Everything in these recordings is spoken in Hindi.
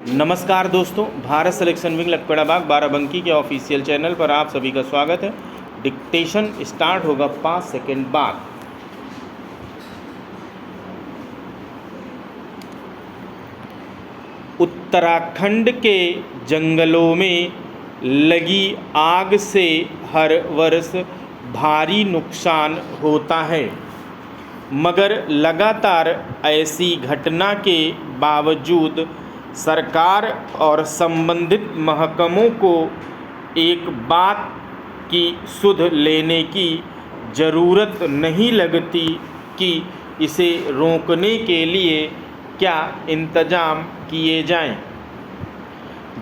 नमस्कार दोस्तों, भारत सिलेक्शन विंग लटकड़ा बाग बाराबंकी के ऑफिशियल चैनल पर आप सभी का स्वागत है। डिक्टेशन स्टार्ट होगा 5 सेकंड बाद। उत्तराखंड के जंगलों में लगी आग से हर वर्ष भारी नुकसान होता है, मगर लगातार ऐसी घटना के बावजूद सरकार और संबंधित महकमों को एक बात की सुध लेने की ज़रूरत नहीं लगती कि इसे रोकने के लिए क्या इंतजाम किए जाएं।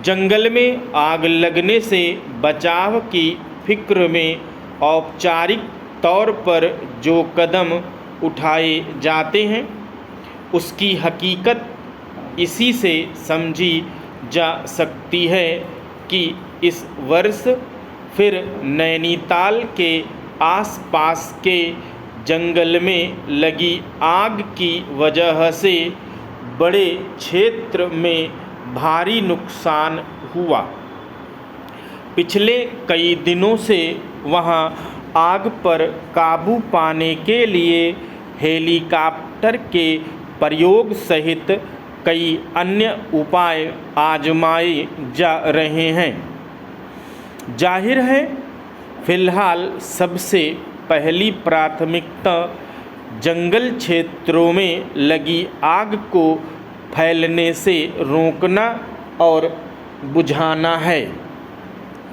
जंगल में आग लगने से बचाव की फिक्र में औपचारिक तौर पर जो कदम उठाए जाते हैं, उसकी हकीकत इसी से समझी जा सकती है कि इस वर्ष फिर नैनीताल के आसपास के जंगल में लगी आग की वजह से बड़े क्षेत्र में भारी नुकसान हुआ। पिछले कई दिनों से वहां आग पर काबू पाने के लिए हेलीकॉप्टर के प्रयोग सहित कई अन्य उपाय आजमाए जा रहे हैं। जाहिर है, फिलहाल सबसे पहली प्राथमिकता जंगल क्षेत्रों में लगी आग को फैलने से रोकना और बुझाना है,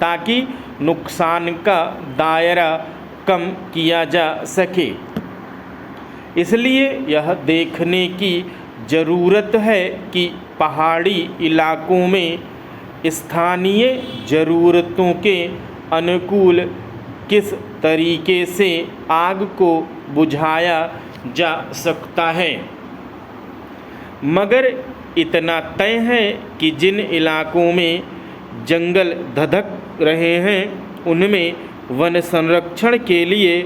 ताकि नुकसान का दायरा कम किया जा सके। इसलिए यह देखने की ज़रूरत है कि पहाड़ी इलाकों में स्थानीय ज़रूरतों के अनुकूल किस तरीके से आग को बुझाया जा सकता है। मगर इतना तय है कि जिन इलाकों में जंगल धधक रहे हैं, उनमें वन संरक्षण के लिए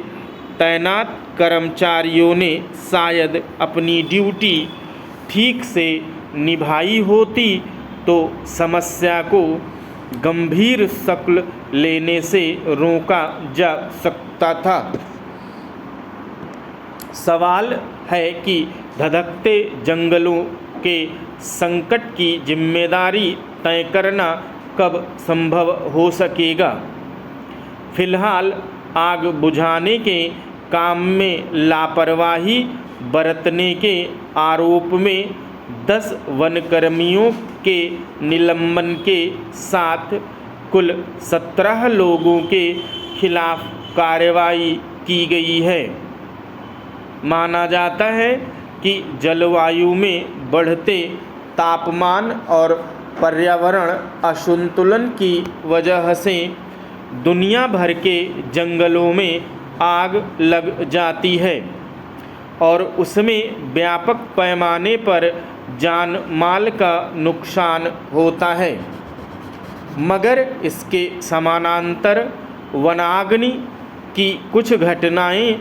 तैनात कर्मचारियों ने शायद अपनी ड्यूटी ठीक से निभाई होती तो समस्या को गंभीर शक्ल लेने से रोका जा सकता था। सवाल है कि धधकते जंगलों के संकट की जिम्मेदारी तय करना कब संभव हो सकेगा। फिलहाल आग बुझाने के काम में लापरवाही बरतने के आरोप में 10 वनकर्मियों के निलंबन के साथ कुल 17 लोगों के खिलाफ कार्रवाई की गई है। माना जाता है कि जलवायु में बढ़ते तापमान और पर्यावरण असंतुलन की वजह से दुनिया भर के जंगलों में आग लग जाती है और उसमें व्यापक पैमाने पर जान माल का नुकसान होता है। मगर इसके समानांतर वनाग्नि की कुछ घटनाएं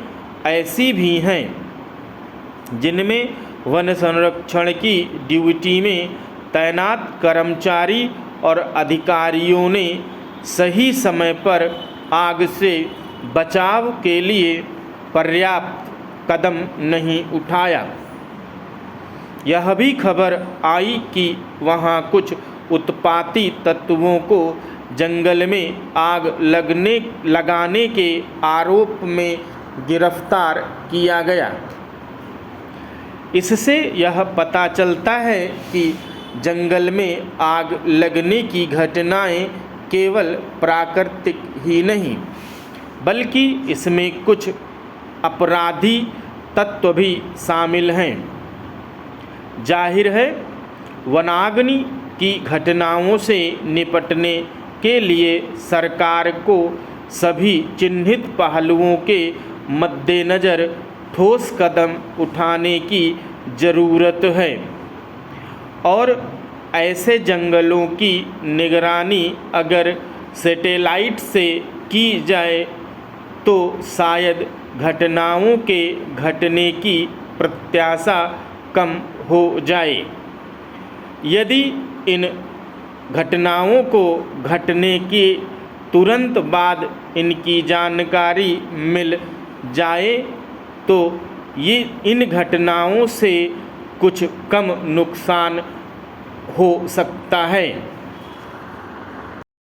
ऐसी भी हैं जिनमें वन संरक्षण की ड्यूटी में तैनात कर्मचारी और अधिकारियों ने सही समय पर आग से बचाव के लिए पर्याप्त कदम नहीं उठाया। यह भी खबर आई कि वहां कुछ उत्पाती तत्वों को जंगल में आग लगाने के आरोप में गिरफ्तार किया गया। इससे यह पता चलता है कि जंगल में आग लगने की घटनाएं केवल प्राकृतिक ही नहीं, बल्कि इसमें कुछ अपराधी तत्व भी शामिल हैं। जाहिर है, वनाग्नि की घटनाओं से निपटने के लिए सरकार को सभी चिन्हित पहलुओं के मद्देनज़र ठोस कदम उठाने की ज़रूरत है और ऐसे जंगलों की निगरानी अगर सैटेलाइट से की जाए तो शायद घटनाओं के घटने की प्रत्याशा कम हो जाए। यदि इन घटनाओं को घटने के तुरंत बाद इनकी जानकारी मिल जाए तो ये इन घटनाओं से कुछ कम नुकसान हो सकता है।